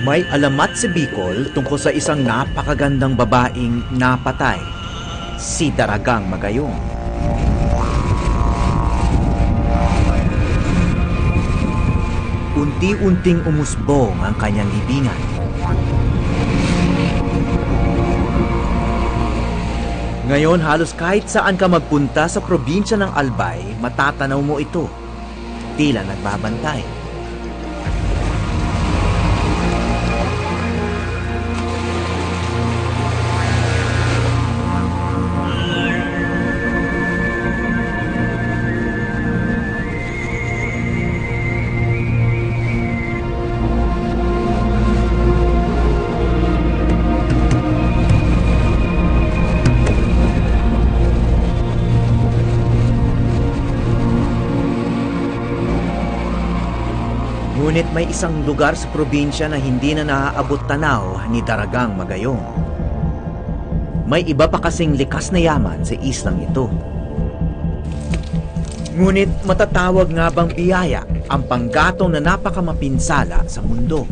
May alamat si Bicol tungkol sa isang napakagandang babaeng napatay, si Daragang Magayong. Unti-unting umusbong ang kanyang libingan. Ngayon halos kahit saan ka magpunta sa probinsya ng Albay, matatanaw mo ito. Tila nagbabantay. Ngunit may isang lugar sa probinsya na hindi na naaabot tanaw ni Daragang Magayong. May iba pa kasing likas na yaman sa islang ito. Ngunit matatawag nga bang biyaya ang panggatong na napakamapinsala sa mundo?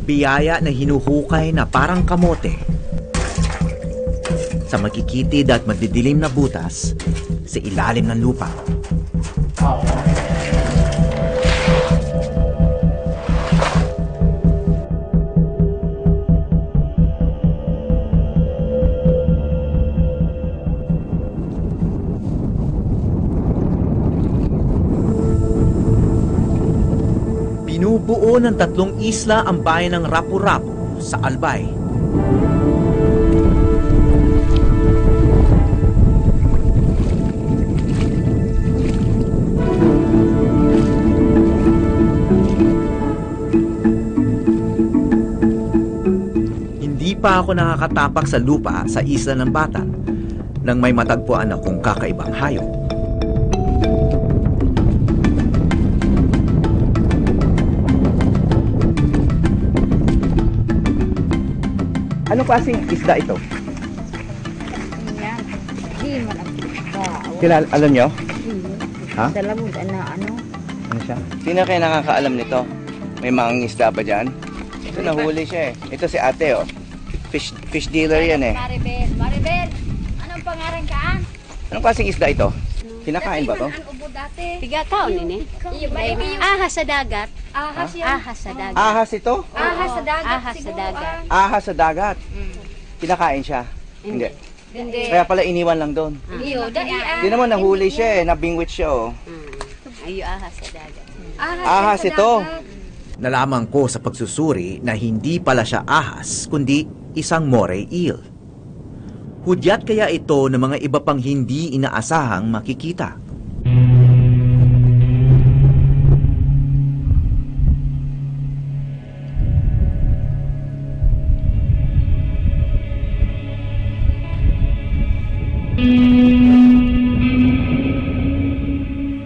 Biyaya na hinuhukay na parang kamote sa makikitid at madidilim na butas sa ilalim ng lupa. Binubuo ng 3 isla ang bayan ng Rapu-Rapu sa Albay. Hindi pa ako nakakatapak sa lupa sa Isla ng Batan nang may matagpuan akong kakaibang hayop. Anong klaseng isda ito? Yan. Di man ang isda. Kilala, alam nyo? Ha? Dalamod na ano? Ano siya? Sino kayo nakakaalam nito? May mga isda ba dyan? Ito nahuli siya eh. Ito si ate oh. Fish dealer yan eh. Maribel! Anong pangalan kaan? Anong klaseng isda ito? Kinakain ba to? Pigakaon nini. Ahas sa dagat. Ahas yan. Ahas sa dagat. Ahas ito? Ahas sa dagat. Ahas sa dagat. Ahas sa dagat. Kinakain siya? Hindi. Hindi. Kaya pala iniwan lang doon. Iyo, daian. Hindi naman nahuli siya eh. Nabingwit siya oh. Ayo ahas sa dagat. Ahas ito. Nalaman ko sa pagsusuri na hindi pala siya ahas, kundi isang moray eel. Hudyat kaya ito ng mga iba pang hindi inaasahang makikita.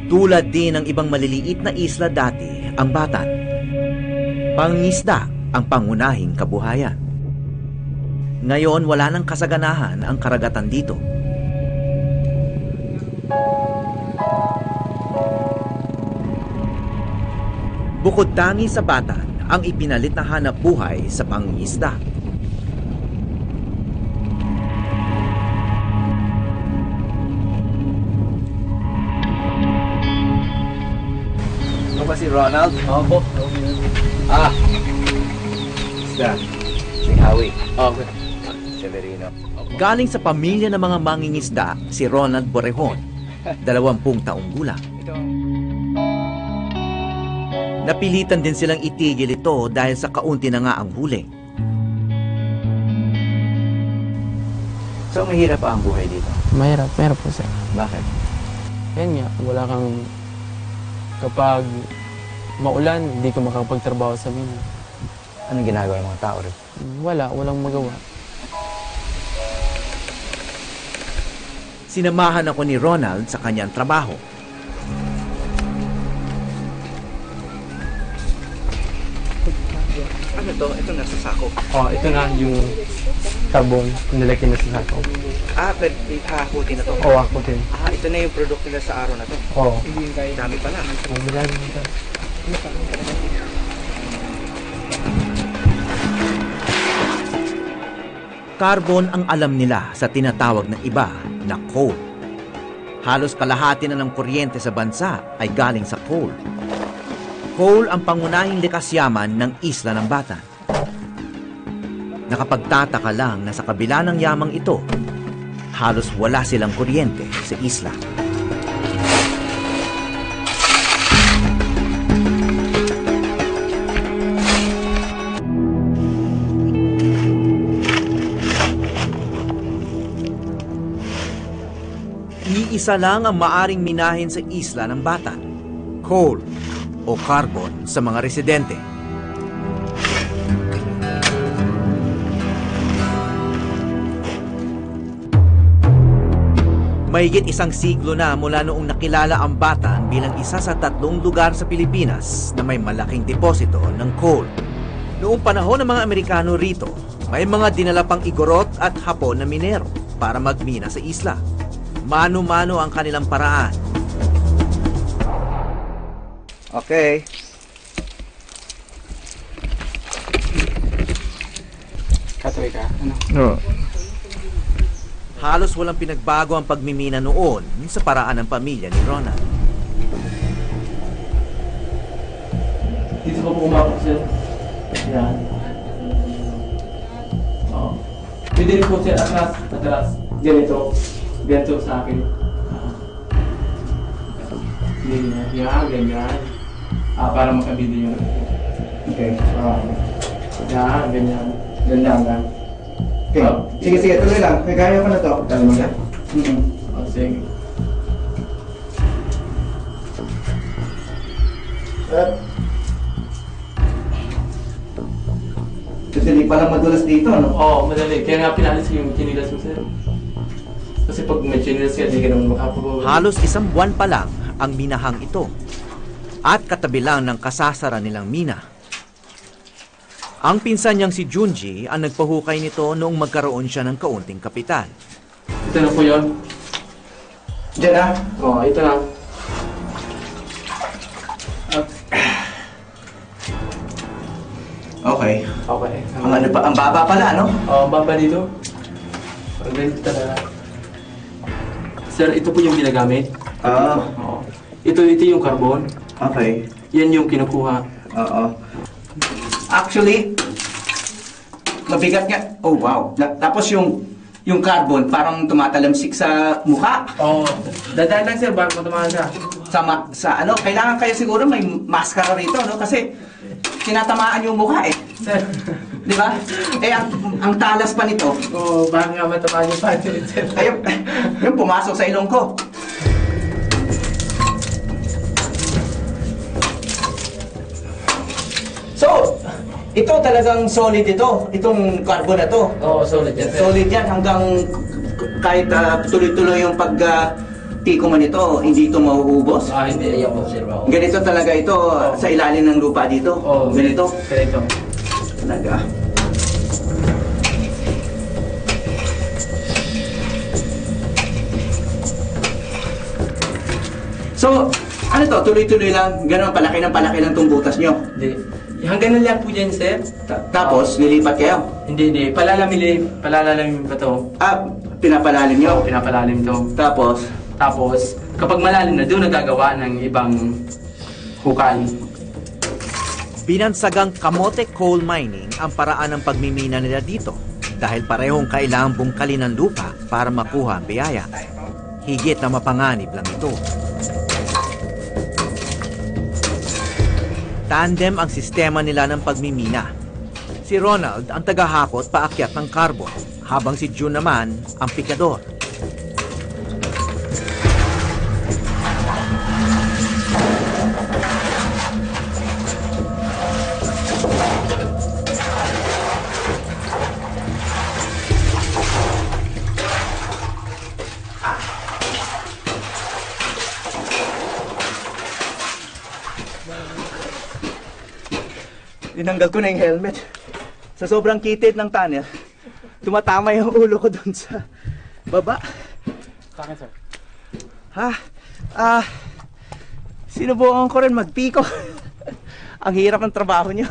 Tulad din ng ibang maliliit na isla dati, ang Batan. Pangingisda ang pangunahing kabuhayan. Ngayon, wala nang kasaganahan ang karagatan dito. Bukod tangi sa Batan, ang ipinalit na hanap buhay sa pangingisda. Ano ba si Ronald? Opo. Isda. Si Howie. Okay. Severino. Galing sa pamilya ng mga mangingisda, si Ronald Borrejon, 20 taong gulang. Napilitan din silang itigil ito dahil sa kaunti na nga ang huli. So mahirap pa ang buhay dito? Mahirap po sir. Bakit? Yan nga, wala kang... Kapag maulan, hindi ka makapagtrabaho sa mina. Anong ginagawa ng mga tao rin? Walang magawa. Sinamahan ako ni Ronald sa kanyang trabaho. Ano to? Ito nasa sako. Ito na yung carbon, nilagyan na sa sako. Pwede hakutin na to? Ako din. Ito na yung product nila sa araw na to? Dami pala. Marami. Carbon ang alam nila sa tinatawag ng iba na coal. Halos kalahati na ng kuryente sa bansa ay galing sa coal. Coal ang pangunahing likas yaman ng isla ng Batan. Nakapagtataka lang na sa kabila ng yamang ito, halos wala silang kuryente sa isla. Iisa lang ang maaring minahin sa isla ng Batan, coal o carbon sa mga residente. Mahigit isang siglo na mula noong nakilala ang Batan bilang isa sa 3 lugar sa Pilipinas na may malaking deposito ng coal. Noong panahon ng mga Amerikano rito, may mga dinala pang Igorot at Hapon na minero para magmina sa isla. Mano-mano ang kanilang paraan. Okay. Katuloy ka? Ano? No. Halos walang pinagbago ang pagmimina noon sa paraan ng pamilya ni Ronald. Dito ko po umapok, sir. Yan. Oo. Pwede rin po, sir, atras. Ganito sa akin. Yan, ganyan. Para makabili yun. Okay. Yan, ganyan. Ganyan lang. Okay. Sige, tuloy lang. May kaya ko na to. Dali mo na? Sige. Kasi di palang madulas dito, no? Oo, madali. Kaya nga pinalis yung chinilas mo, sir. Kasi pag may chinilas ka, di ka naman makapagawa. Halos 1 buwan pa lang ang minahang ito. At katabi lang ng kasasara nilang mina. Ang pinsan niyang si Junji ang nagpahukay nito noong magkaroon siya ng kaunting kapital. Ito na po yun. Diyan na? Oo, ito na. Okay. Okay. Ang ano pa, ang baba pala, no? Oo, baba dito. Ang ganito talaga. Sir, ito po yung ginagamit. Oo. Ito yung carbon. Okay. Yan yung kinukuha. Oo. Actually, mabigat nga. Oh, wow. Tapos yung carbon, parang tumatalamsik sa mukha. Oo. Dadaan lang, sir, bago tumahan ka. Sa ano, kailangan kayo siguro may maskara rito, no? Kasi tinatamaan yung mukha, eh. Sir. Di ba? Eh, ang talas pa nito. Oo, baka nga matamaan yung panty, sir. Ayun, yung pumasok sa ilong ko. So, ito talagang solid ito. Itong carbon na to. Oo, solid yan, sir. Solid yan hanggang kahit tuloy-tuloy yung tiko man ito, hindi ito mauubos. Hindi. Yan po, sir. Ganito talaga ito sa ilalim ng lupa dito. Oo. Ganito. Ganito. Talaga. So, ano to? Tuloy-tuloy lang. Ganon, palaki ng itong butas nyo. Hindi. Hanggang lang po dyan, sir. Tapos, lilipat kayo. Hindi. Palalalim pa to. Pinapalalim nyo. Pinapalalim to. Tapos, kapag malalim na, doon nagagawa ng ibang hukay. Binansagang kamote coal mining ang paraan ng pagmimina nila dito dahil parehong kailangang bungkalin ng lupa para makuha ang biyaya. Higit na mapanganib lang ito. Tandem ang sistema nila ng pagmimina. Si Ronald ang tagahakot paakyat ng carbon, habang si June naman ang pikador. tinanggal ko na yung helmet. Sa sobrang kitid ng tunnel, tumatama yung ulo ko dun sa baba. Saan, sir? Sinubukan ko rin magpiko. Ang hirap ng trabaho nyo.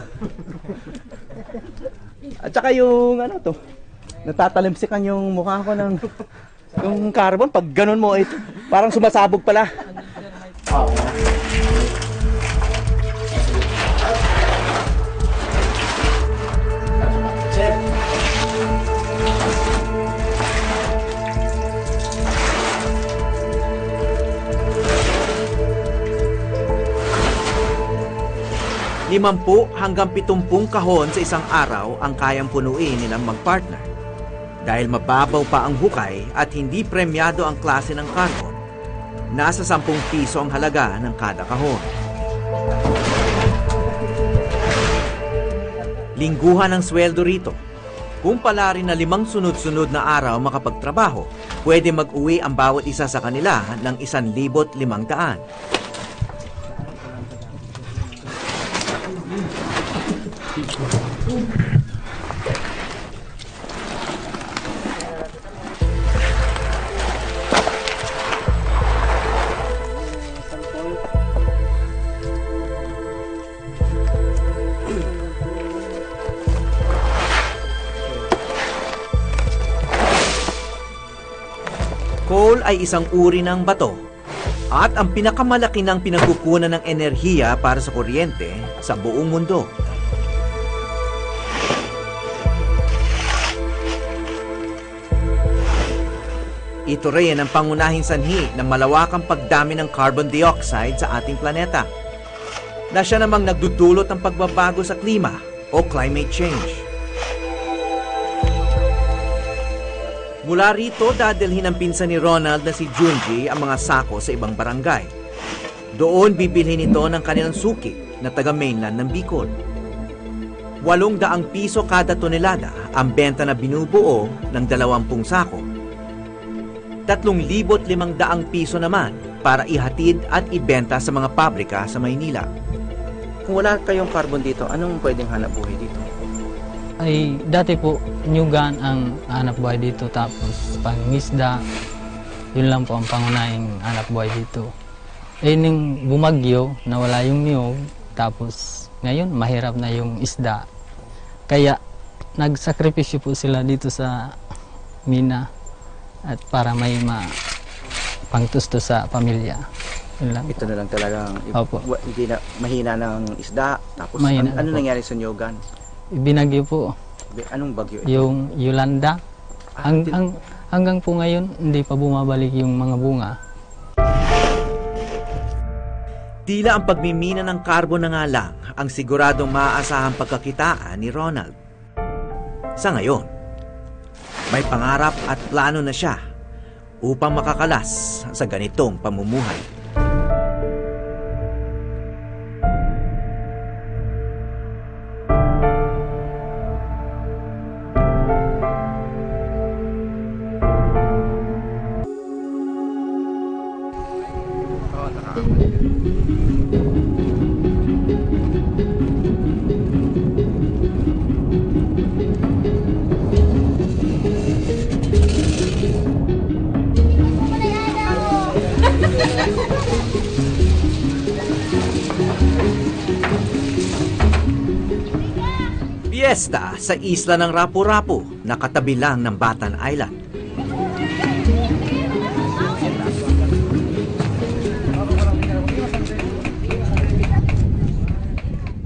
At saka yung ano to, Natatalimsikan yung mukha ko ng yung carbon. Pag ganun mo, ito, parang sumasabog pala. Limampu hanggang 70 kahon sa isang araw ang kayang punuin nilang magpartner. Dahil mababaw pa ang hukay at hindi premyado ang klase ng carbon, nasa 10 piso ang halaga ng kada kahon. Lingguhan ang sweldo rito. Kung pala rin na 5 sunod-sunod na araw makapagtrabaho, pwede mag-uwi ang bawat isa sa kanila ng 1,500. Coal ay isang uri ng bato at ang pinakamalaki ng pinagkukunan ng enerhiya para sa kuryente sa buong mundo. Ito rin ang pangunahing sanhi ng malawakang pagdami ng carbon dioxide sa ating planeta, na siya namang nagdudulot ng pagbabago sa klima o climate change. Mula rito, dadalhin ng pinsan ni Ronald na si Junji ang mga sako sa ibang barangay. Doon bibilhin ito ng kanilang suki na taga-mainland ng Bicol. 800 piso kada tonelada ang benta na binubuo ng 20 sako. 3,500 piso naman para ihatid at ibenta sa mga pabrika sa Maynila. Kung wala kayong carbon dito, anong pwedeng hanap buhay dito? Ay dati po nyugan ang hanap buhay dito, tapos pangisda, yun lang po ang pangunahing hanap buhay dito. Nung bumagyo, nawala yung niyog, tapos ngayon mahirap na yung isda. Kaya nagsakripisyo po sila dito sa mina at para may pangtusto sa pamilya. Yun lang. Ito na lang talagang Opo. hindi na, mahina ng isda. Tapos Mahina ano po. nangyari sa Nyogan? Binagyo po Anong bagyo ito? yung Yolanda. Hanggang po ngayon hindi pa bumabalik yung mga bunga. Tila ang pagmimina ng carbon na nga lang ang siguradong maaasahang pagkakitaan ni Ronald. Sa ngayon, may pangarap at plano na siya upang makakalas sa ganitong pamumuhay. Fiesta sa isla ng Rapu-Rapu na katabi lang ng Batan Island.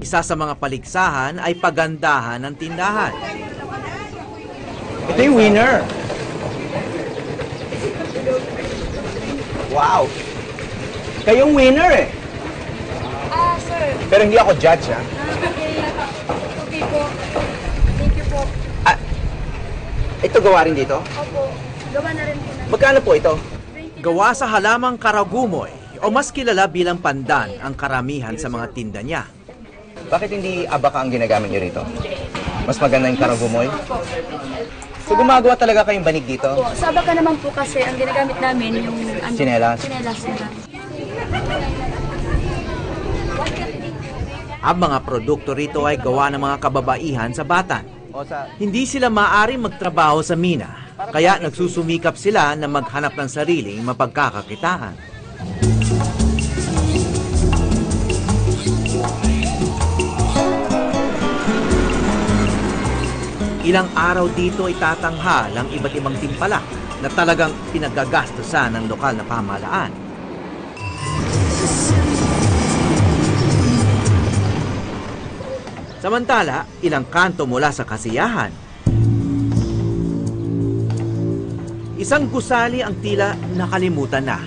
Isa sa mga paligsahan ay pagandahan ng tindahan. Ito yung winner. Wow! Kayong winner eh. Sir. Pero hindi ako judge ha. Okay po. Thank you po. Ito gawa rin dito? Opo. Gawa na rin po na. Magkano po ito? Gawa sa halamang karagumoy o mas kilala bilang pandan ang karamihan sa mga tinda niya. Bakit hindi abaka ang ginagamit nyo rito? Mas maganda yung karagumoy? So gumagawa talaga kayong banig dito? Po, sa baka naman po kasi ang ginagamit namin yung Tsinelas? Tsinelas nila. Ang mga produkto rito ay gawa ng mga kababaihan sa Batan. O sa... Hindi sila maaaring magtrabaho sa mina, kaya nagsusumikap sila na maghanap ng sariling mapagkakakitaan. Ilang araw dito ay tatanghal ang iba't ibang timpalak na talagang pinagagastusan ng lokal na pamahalaan. Samantala, ilang kanto mula sa kasiyahan. Isang gusali ang tila nakalimutan na.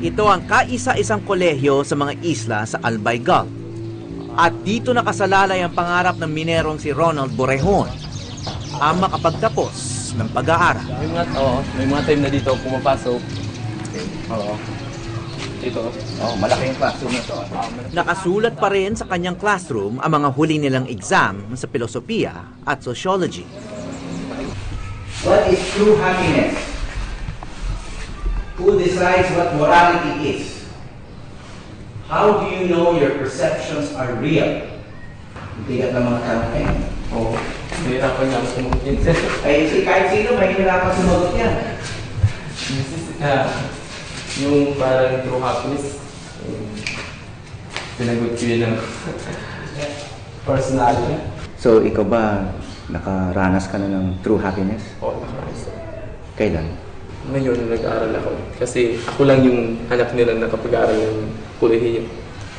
Ito ang kaisa-isang kolehiyo sa mga isla sa Albay Gulf. At dito nakasalalay ang pangarap ng minerong si Ronald Borrejon, ang makapagtapos ng pag-aaral. May mga time na dito pumapasok. Oo. Dito. Malaking classroom na to. Nakasulat pa rin sa kanyang classroom ang mga huli nilang exam sa filosofiya at sociology. What is true happiness? Who decides what morality is? How do you know your perceptions are real? Bigat ng mga tanong na yan. Oo. Nahirapan niya ako sumagot yun. Kahit sino may hirapan sumagot yan. Yung parang true happiness, pinagot ko yun ng personality. So, ikaw ba nakaranas ka na ng true happiness? Oo, nakaranas. Kailan? Ngayon, nag-aaral ako. Kasi ako lang yung anak nila na kapag-aaral ng kolehiyo.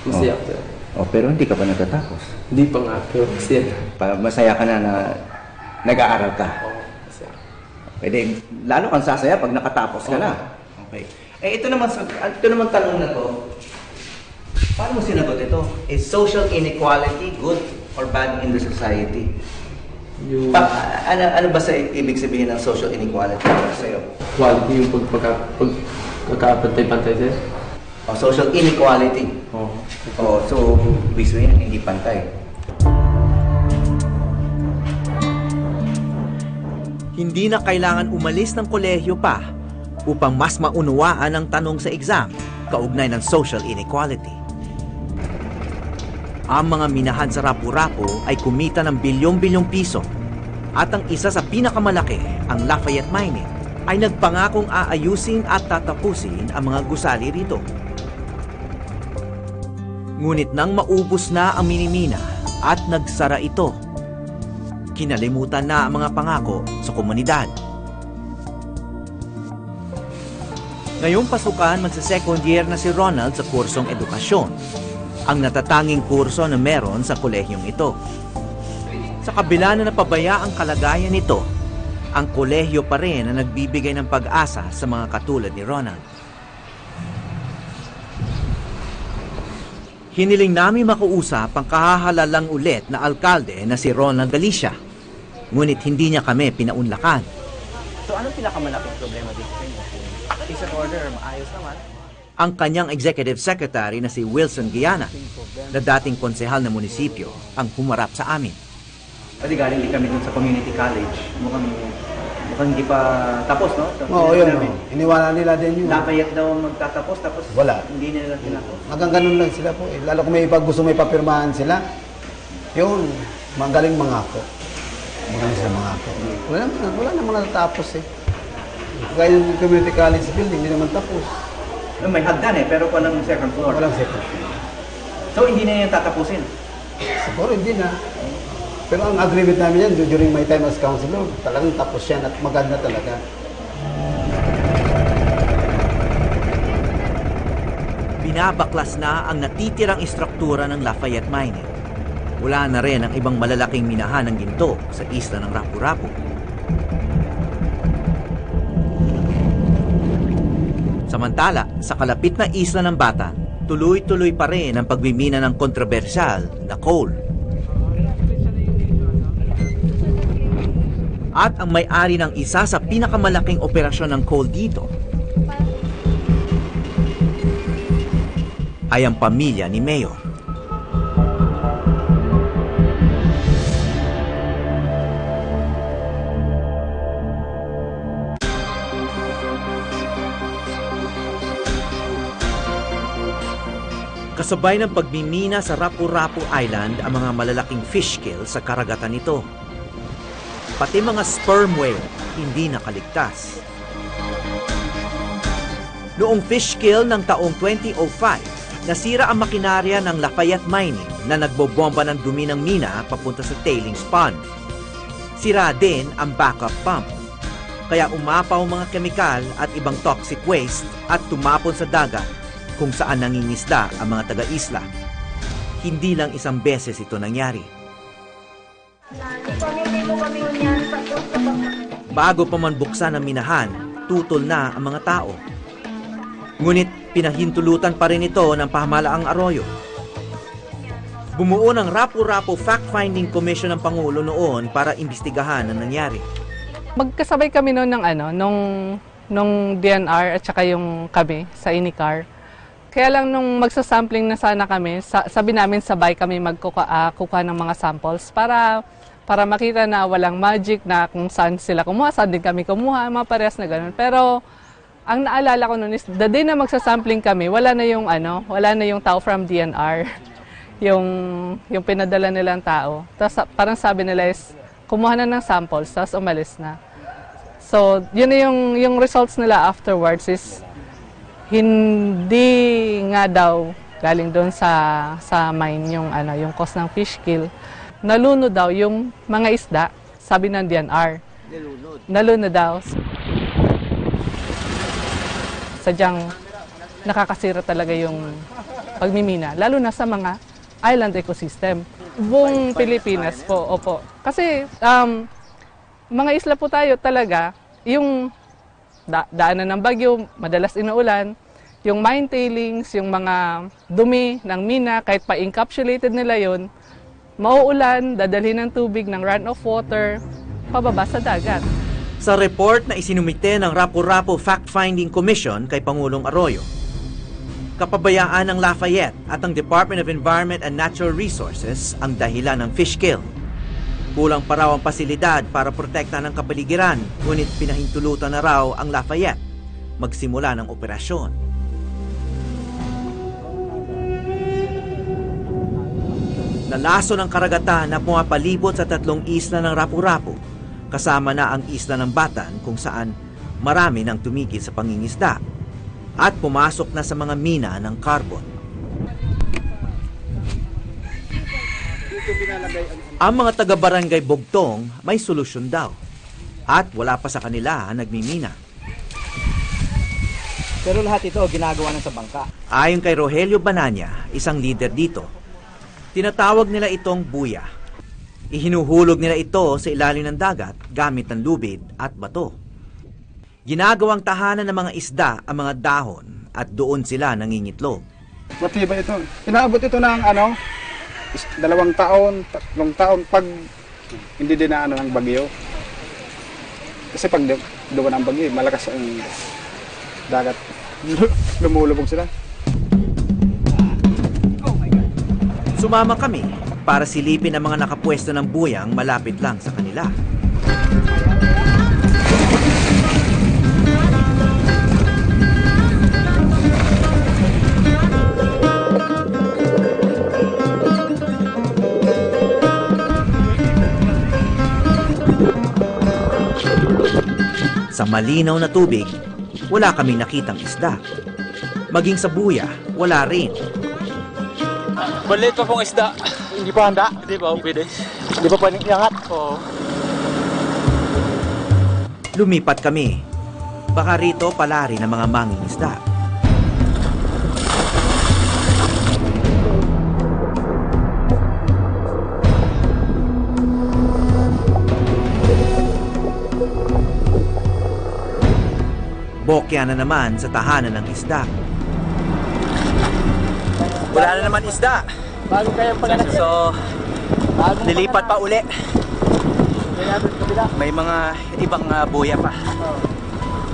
Masaya ako. Pero hindi ka pa nagtatapos. Hindi pa nga, pero masaya. Masaya ka na nag-aaral ka. Oo, masaya. Pwede, lalo kang sasaya pag nakatapos ka na. Okay. Ito naman tanong na to. Paano mo sinagot ito? Is social inequality good or bad in the society? Ano ba sa ibig sabihin ng social inequality para sa'yo? Quality yung pagkakapantay-pantay sa'yo? Social inequality. So, ibig sabihin hindi pantay. Hindi na kailangan umalis ng kolehiyo pa upang mas maunawaan ang tanong sa exam kaugnay ng social inequality. Ang mga minahan sa Rapu-Rapu ay kumita ng bilyong-bilyong piso at ang isa sa pinakamalaki, ang Lafayette Mining, ay nagpangakong aayusin at tatapusin ang mga gusali rito. Ngunit nang maubos na ang minimina at nagsara ito, kinalimutan na ang mga pangako sa komunidad. Ngayong pasukan, magsa-second year na si Ronald sa kursong edukasyon, ang natatanging kurso na meron sa kolehiyong ito. Sa kabila na napabaya ang kalagayan nito, ang kolehiyo pa rin na nagbibigay ng pag-asa sa mga katulad ni Ronald. Hiniling namin makausap ang kahahalalang ulit na alkalde na si Ronald Galicia, ngunit hindi niya kami pinaunlakan. So, anong pinakamalaking problema dito sa inyo? Peace and order, maayos naman. Ang kanyang executive secretary na si Wilson Guiana, na dating konsehal ng munisipyo, ang humarap sa amin. Pwede galing kami dun sa community college. Mukhang hindi pa tapos, no? Oo, yun. Iniwala nila din yun. Lafayette daw magtatapos, tapos wala. Hindi nila tinapos. Hanggang ganun lang sila po. Lalo kung gusto may papirmahan sila, yun, magaling mangako. Magaling sila mangako. Wala naman natatapos eh. Kaya yung community college building, hindi naman tapos. May hagdan pero walang second floor. Walang second floor. So, hindi na yan tatapusin? Siguro hindi na. Pero ang agreement namin yan, during my time as councilor, talagang tapos yan at maganda talaga. Binabaklas na ang natitirang istruktura ng Lafayette Mining. Wala na rin ang ibang malalaking minahan ng ginto sa isla ng Rapu-Rapu. Samantala, sa kalapit na isla ng Batan, tuloy-tuloy pa rin ang pagmimina ng kontrobersyal na coal. At ang may-ari ng isa sa pinakamalaking operasyon ng coal dito ay ang pamilya ni Mayor. Kasabay ng pagmimina sa Rapu-Rapu Island ang mga malalaking fish kill sa karagatan nito. Pati mga sperm whale hindi nakaligtas. Noong fish kill ng taong 2005, Nasira ang makinarya ng Lafayette Mining na nagbobomba ng dumi ng mina papunta sa tailings pond. Sira din ang backup pump. Kaya umapaw mga kemikal at ibang toxic waste at tumapon sa dagat kung saan nangingisda ang mga taga-isla. Hindi lang isang beses ito nangyari. Bago pa man buksan ang minahan, tutol na ang mga tao. Ngunit pinahintulutan pa rin ito ng pamahalaang Arroyo. Bumuo ng Rapu-Rapu Fact-Finding Commission ng Pangulo noon para imbestigahan ang nangyari. Magkasabay kami noon ng nung DNR at saka yung kami sa INICAR. Kaya lang nung magsasampling na sana kami, sabi namin sabay kami kukuha ng mga samples para makita na walang magic na kung saan sila kumuha, saan din kami kumuha, mga parehas na gano'n. Pero ang naalala ko noon is the day na magsasampling kami, wala na yung tao from DNR. yung pinadala nilang tao. Tapos parang sabi nila is kumuha na ng samples, tapos umalis na. So, yun na yung results nila afterwards is hindi nga daw galing doon sa mine yung cause ng fish kill. Nalunod daw yung mga isda, sabi ng DNR. Nalunod daw. Sadyang nakakasira talaga yung pagmimina, lalo na sa mga island ecosystem. Buong Pilipinas po, opo. Kasi mga isla po tayo talaga, yung daanan ng bagyo, madalas inuulan, yung mine tailings, yung mga dumi ng mina, kahit pa encapsulated nila yon, mauulan, dadalhin ng tubig ng runoff water, pababa sa dagat. Sa report na isinumite ng Rapu-Rapu Fact-Finding Commission kay Pangulong Arroyo, kapabayaan ng Lafayette at ang Department of Environment and Natural Resources ang dahilan ng fish kill. Kulang pa raw ang pasilidad para protektahan ang kapaligiran, ngunit pinahintulutan na raw ang Lafayette magsimula ng operasyon. Nalaso ng karagatan na pumapalibot sa 3 isla ng Rapu-Rapu, kasama na ang isla ng Batan kung saan marami nang tumigil sa pangingisda at pumasok na sa mga mina ng carbon. Ang mga taga-barangay Bugtong may solusyon daw at wala pa sa kanila ang nagmimina. Pero lahat ito ginagawa na sa bangka. Ayon kay Rogelio Bananya, isang leader dito, tinatawag nila itong buya. Ihinuhulog nila ito sa ilalim ng dagat gamit ng lubid at bato. Ginagawang tahanan ng mga isda ang mga dahon at doon sila nangingitlog. Matibay ito. Inaabot ito ng 2 taon, 3 taon pag hindi din na ng bagyo. Kasi pag duwan ang bagyo, malakas ang dagat. Lumulubog sila. Sumama kami para silipin ang mga nakapwesto ng buyang malapit lang sa kanila. Sa malinaw na tubig, wala kaming nakitang isda. Maging sa buya, wala rin. Balit pa pong isda. Hindi pa handa? Hindi pa, pwede. Hindi pa pwedeng iangat? Oo. Lumipat kami. Baka rito pala rin ang mga mangingisda. Bokya na naman sa tahanan ng isda. Wala na naman isda. Bago kayang panganak. So, nilipat pa uli. May mga ibang buya pa.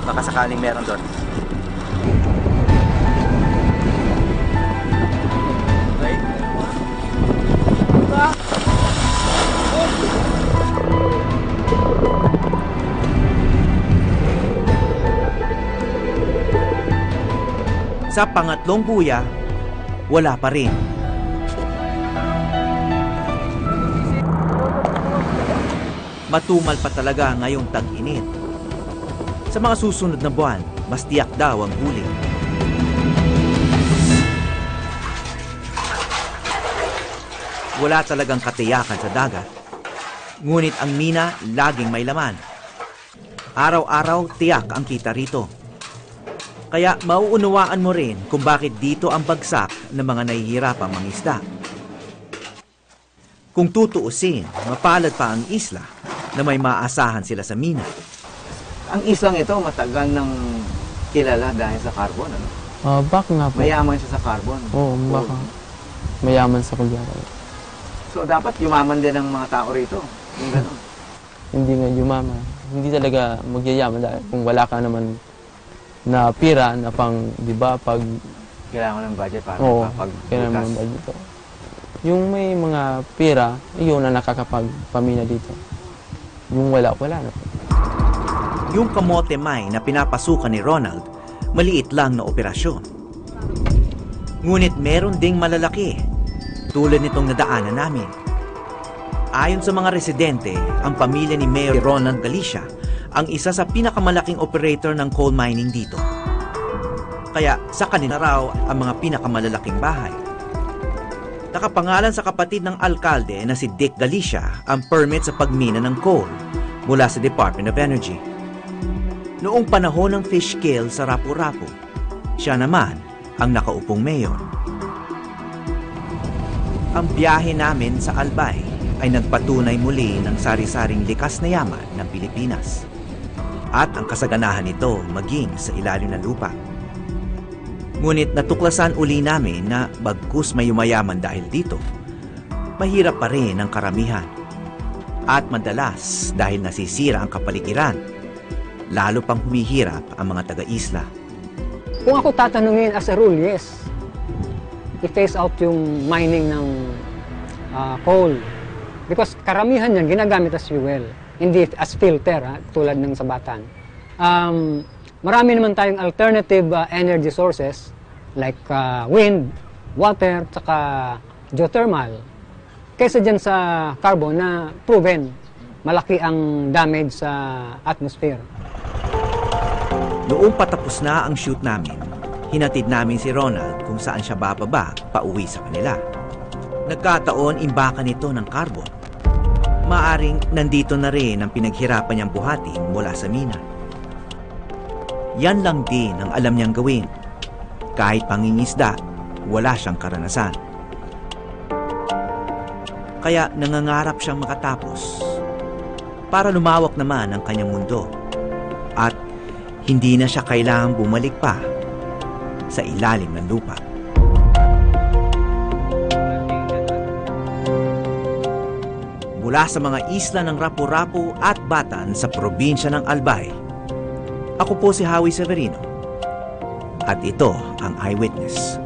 Baka sakaling meron doon. Okay. Sa pangatlong buya, wala pa rin. Matumal pa talaga ngayong tag-init. Sa mga susunod na buwan, mas tiyak daw ang huli. Wala talagang katiyakan sa dagat. Ngunit ang mina laging may laman. Araw-araw tiyak ang kita rito. Kaya mauunawaan mo rin kung bakit dito ang bagsak ng mga nahihirapang mangisda. Kung tutuusin, mapalad pa ang isla na may maasahan sila sa mina. Ang islang ito matagal nang kilala dahil sa carbon, ano? Baka nga po. Mayaman siya sa carbon. Oo, baka. Mayaman sa kulyara. So dapat yumaman din ang mga tao rito. Yung gano'n. Hindi nga yumaman. Hindi talaga magyayaman dahil kung wala ka naman na pira na pang, di ba, pag... Kailangan ng budget para kailangan ng budget to. Yung may mga pira, yun na nakakapagpamina dito. Yung wala na po. Yung kamote mine na pinapasukan ni Ronald, maliit lang na operasyon. Ngunit meron ding malalaki, tulad nitong nadaanan namin. Ayon sa mga residente, ang pamilya ni Mayor Ronald Galicia ang isa sa pinakamalaking operator ng coal mining dito. Kaya sa kanila raw ang mga pinakamalalaking bahay. Nakapangalan sa kapatid ng alkalde na si Dick Galicia ang permit sa pagmina ng coal mula sa Department of Energy. Noong panahon ng fish kill sa Rapu-Rapu, siya naman ang nakaupong mayor. Ang biyahe namin sa Albay ay nagpatunay muli ng sari-saring likas na yaman ng Pilipinas at ang kasaganahan nito maging sa ilalim ng lupa. Ngunit natuklasan uli namin na bagkus may yumayaman dahil dito, mahirap pa rin ang karamihan. At madalas dahil nasisira ang kapaligiran, lalo pang humihirap ang mga taga-isla. Kung ako tatanungin as a rule, yes. I-phase out yung mining ng coal. Because karamihan yan ginagamit as fuel, hindi as filter, tulad ng sabatan. Marami naman tayong alternative energy sources like wind, water, tsaka geothermal. Kaysa dyan sa carbon na proven malaki ang damage sa atmosphere. Noong patapos na ang shoot namin, hinatid namin si Ronald kung saan siya bababa pauwi sa kanila. Nagkataon imbakan nito ng carbon. Maaring nandito na rin ang pinaghirapan niyang buhatin mula sa mina. Yan lang din ang alam niyang gawin. Kahit pangingisda, wala siyang karanasan. Kaya nangangarap siyang makatapos para lumawak naman ang kanyang mundo at hindi na siya kailangang bumalik pa sa ilalim ng lupa. Mula sa mga isla ng Rapu-Rapu at Batan sa probinsya ng Albay, ako po si Howie Severino at ito ang Eyewitness.